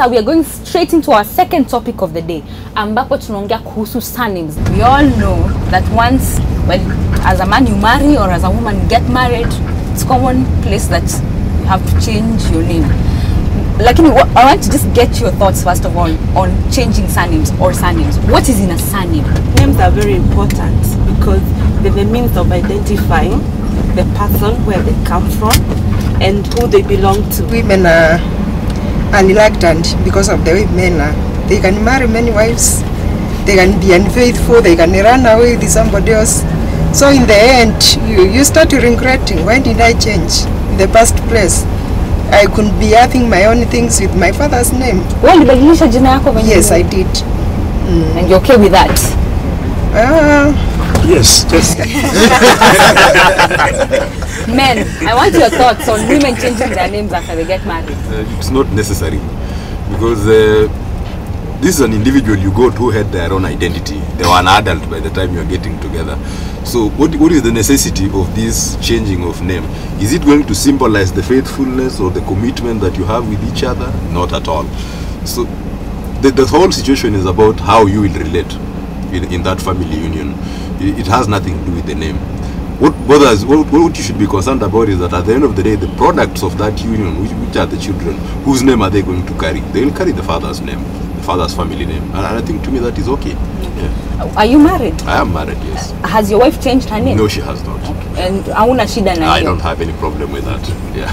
We are going straight into our second topic of the day, ambapo tunaongea kuhusu surnames. We all know that once, well, as a man you marry or as a woman you get married, it's common place that you have to change your name. Lakini I want to just get your thoughts first of all on changing surnames or surnames. What is in a surname? Names are very important because they're the means of identifying the person, where they come from, and who they belong to. Women are reluctant because of the way men are. They can marry many wives, they can be unfaithful, they can run away with somebody else. So in the end, you start regretting, why did I change in the first place? I couldn't be having my own things with my father's name. Kubadlisha jina yako wenyewe? Yes, I did. And you're okay with that? Yes, just. Men, I want your thoughts on women changing their names after they get married. It's not necessary because this is an individual you got who had their own identity. They were an adult by the time you are getting together. So what is the necessity of this changing of name? Is it going to symbolize the faithfulness or the commitment that you have with each other? Not at all. So the whole situation is about how you will relate in that family union. It has nothing to do with the name. What you should be concerned about is that at the end of the day, the products of that union, which are the children, whose name are they going to carry? They will carry the father's name, the father's family name. And I think to me that is okay. Yeah. Are you married? I am married, yes. Has your wife changed her name? No, she has not. Okay. And hauna shida na hiyo? I don't have any problem with that. Yeah.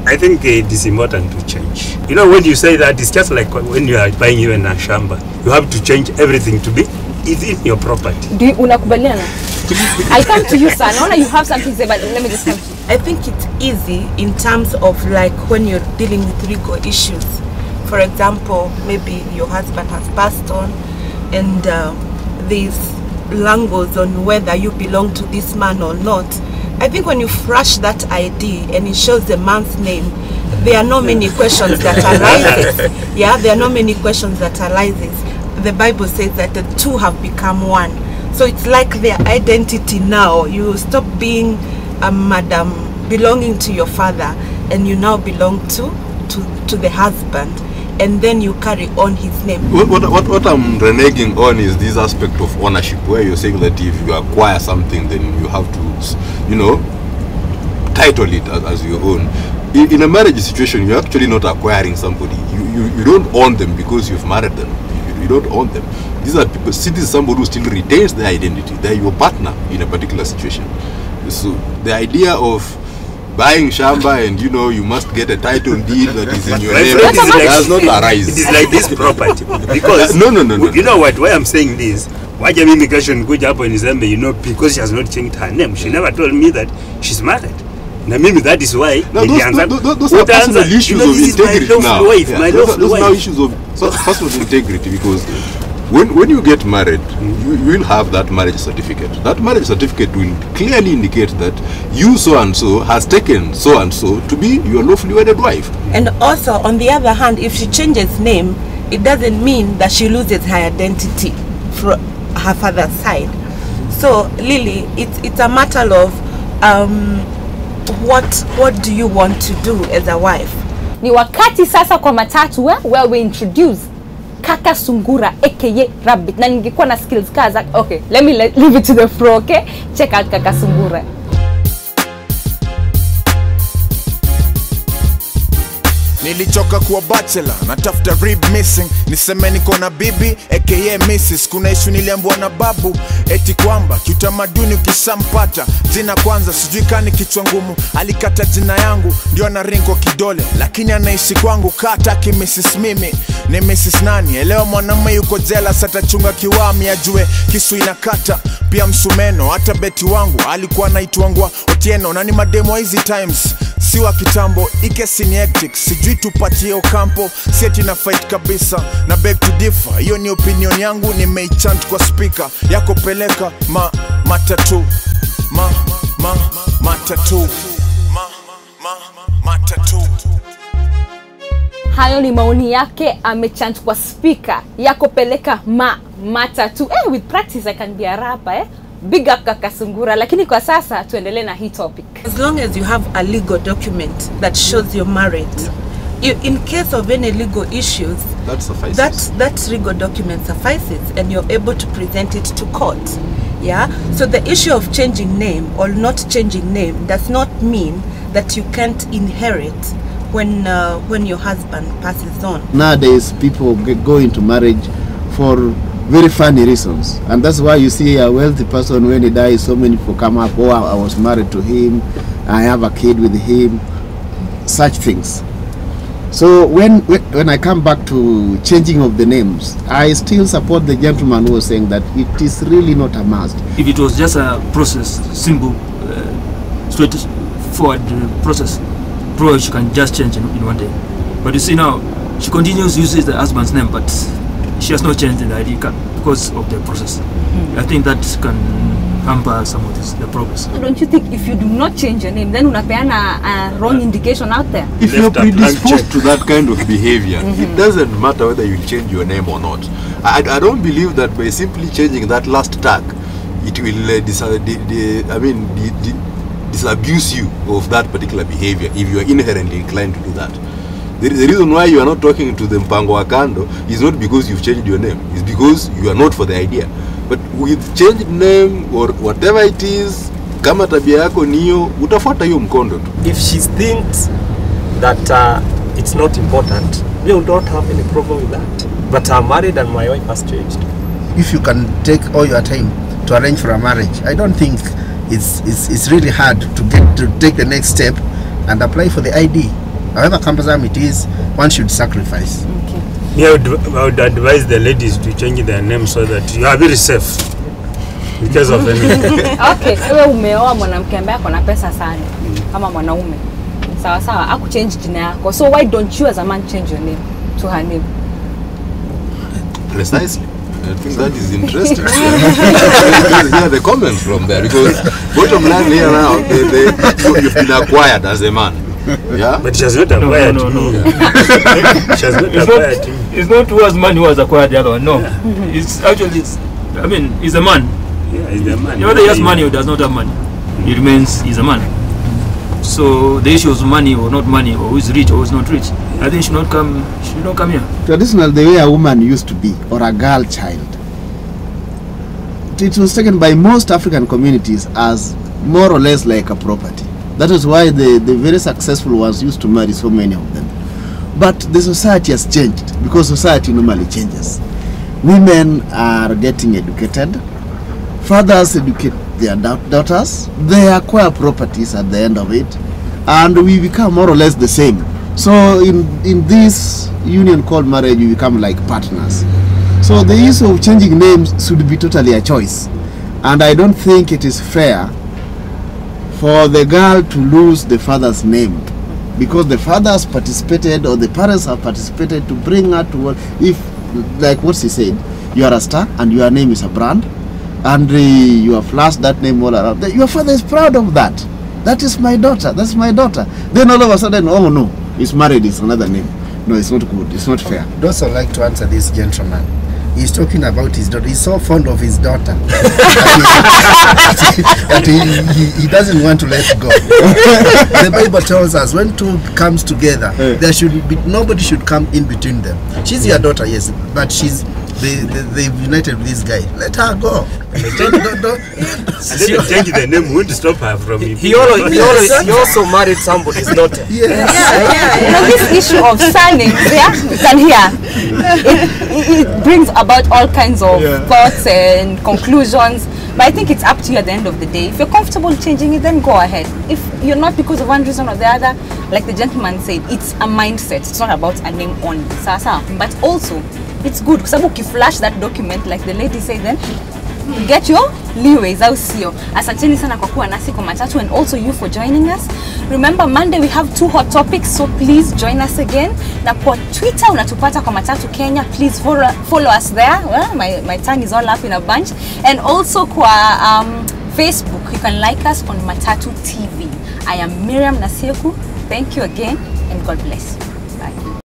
I think it is important to change. You know, when you say that, it's just like when you are buying even a shamba. You have to change everything to be in your property. Do you unakubaliana? I'll come to you, sir. Now you have something to say, but let me just come to you. I think it's easy in terms of like when you're dealing with legal issues. For example, maybe your husband has passed on and there's langos on whether you belong to this man or not. I think when you flash that ID and it shows the man's name, there are not many questions that arises. Yeah, there are not many questions that arises. The Bible says that the two have become one. So it's like their identity now. You stop being a madam belonging to your father and you now belong to the husband, and then you carry on his name. What I'm reneging on is this aspect of ownership, where you're saying that if you acquire something, then you have to, you know, title it as your own. In a marriage situation, you're actually not acquiring somebody. You don't own them because you've married them. You don't own them. These are people. See, this is somebody who still retains their identity. They're your partner in a particular situation. So the idea of buying shamba and you must get a title deed that is in your name does not arise. It is like this property because no. You know what? Why I'm saying this? Why Jamie immigration go up in December? Because she has not changed her name. She never told me that she's married. Now maybe that is why. No, those are personal issues of integrity now. Those are now issues of personal integrity, because when you get married, you will have that marriage certificate. That marriage certificate will clearly indicate that you so-and-so has taken so-and-so to be your lawfully wedded wife. And also, on the other hand, if she changes name, it doesn't mean that she loses her identity from her father's side. So, Lily, it's a matter of what do you want to do as a wife? Ni wakati sasa kwa Matatu where we introduce Kaka Sungura aka Rabbit. Na ningekuwa na skills kaza. Okay, let me leave it to the floor, okay? Check out Kaka Sungura. Nilichoka kuwa bachelor, natafuta rib missing. Niseme niko na bibi, aka Mrs. Kuna ishu niliambiwa na babu eti kwamba kiutamaduni ukisampata jina kwanza, sijui kani kichwa ngumu. Alikata jina yangu, ndio ana ring kwa kidole, lakini anaishi kwangu kata ki Mrs. Mimi. Ni Mrs. nani? Elewa mwanamume yuko jela, satachunga kiwami ajue kisu inakata. Pia msumeno, hata beti wangu alikuwa anaitwa Otieno. Na ni mademo hizi times siwa kitambo, ike hectic. Sijui tupatie Ocampo, sieti na fight kabisa na beg to differ. Hiyo ni opinion yangu, nimeichant kwa speaker yako. Peleka matatu matatu matatu. Hayo ni maoni yake, amechant kwa speaker yako. Peleka matatu. With practice I can be a rapper. Big up Kaka Sungura. Lakini kwa sasa tuendelee na hii topic. As long as you have a legal document that shows you're married, in case of any legal issues, That suffices. that legal document suffices, and you're able to present it to court. Yeah. So the issue of changing name or not changing name does not mean that you can't inherit when your husband passes on. Nowadays, people go into marriage for very funny reasons, and that's why you see a wealthy person, when he dies, so many people come up, oh, I was married to him, I have a kid with him, such things. So when I come back to changing of the names, I still support the gentleman who was saying that it is really not a must. If it was just a process, simple, straightforward process, probably she can just change in one day. But you see now, she continues to use the husband's name, but she has not changed the ID card because of the process. I think that can hamper some of the progress. Don't you think if you do not change your name, then unapeana a wrong indication out there? If you're predisposed to that kind of behavior, it doesn't matter whether you change your name or not. I don't believe that by simply changing that last tag, it will disabuse you of that particular behavior if you are inherently inclined to do that. The reason why you are not talking to the mpango wa kando is not because you've changed your name, it's because you are not for the idea. But with changed name or whatever it is, kama tabia yako niyo, utafuata hiyo mkondo tu. If she thinks that it's not important, we don't have any problem with that. But I'm married and my wife has changed. If you can take all your time to arrange for a marriage, I don't think it's really hard to take the next step and apply for the ID. However cumbersome it is, one should sacrifice. Okay. Yeah, I would advise the ladies to change their name so that you are very safe in case of anything. Okay, wewe umeoa mwanamke ambaye ako na pesa sana kama mwanaume. Sawa sawa, aku change jina yako. So why don't you as a man change your name to her name? Precisely. I think that is interesting. Hear the comments from there, because bottom line here now, you've been acquired as a man. Yeah, but she has not acquired. No. She has not acquired. It's not who has money who has acquired the other one. No, it's actually, he's a man. Yeah, he's a man. Whether he has money or does not have money, he remains he's a man. So the issue of money or not money, or who is rich or who is not rich, I think should not come here. Traditional, the way a woman used to be, or a girl child, it was taken by most African communities as more or less like a property. That is why the very successful ones used to marry so many of them. But the society has changed, because society normally changes. Women are getting educated. Fathers educate their daughters. They acquire properties at the end of it. And we become more or less the same. So in this union called marriage, we become like partners. So the issue of changing names should be totally a choice. And I don't think it is fair for the girl to lose the father's name, because the father has participated, or the parents have participated to bring her to work. If, like what she said, you are a star and your name is a brand, and you have flashed that name all around, your father is proud of that. That is my daughter, that's my daughter. Then all of a sudden, oh no, he's married, it's another name. No, it's not good, it's not fair. I'd also like to answer this gentleman. He's talking about his daughter. He's so fond of his daughter that he doesn't want to let go. The Bible tells us when two comes together, there should be nobody should come in between them. She's your daughter, yes, but they've united with this guy. Let her go. Change the name won't stop her from it. He also married somebody's daughter. Yeah. You know, this issue of surnames, you can hear, it brings about all kinds of thoughts and conclusions. But I think it's up to you at the end of the day. If you're comfortable changing it, then go ahead. If you're not, because of one reason or the other, like the gentleman said, it's a mindset. It's not about a name only. But also, it's good because if you flash that document, like the lady said, then you get your leeways au sio. Asanteni sana kwa kuwa nasi kwa Matatu, and also you for joining us. Remember, Monday we have 2 hot topics, so please join us again. Na kwa Twitter unatupata kwa Matatu Kenya. Please follow us there. Well, my tongue is all up in a bunch. And also kwa Facebook, you can like us on Matatu TV. I am Miriam Nasiku. Thank you again, and God bless.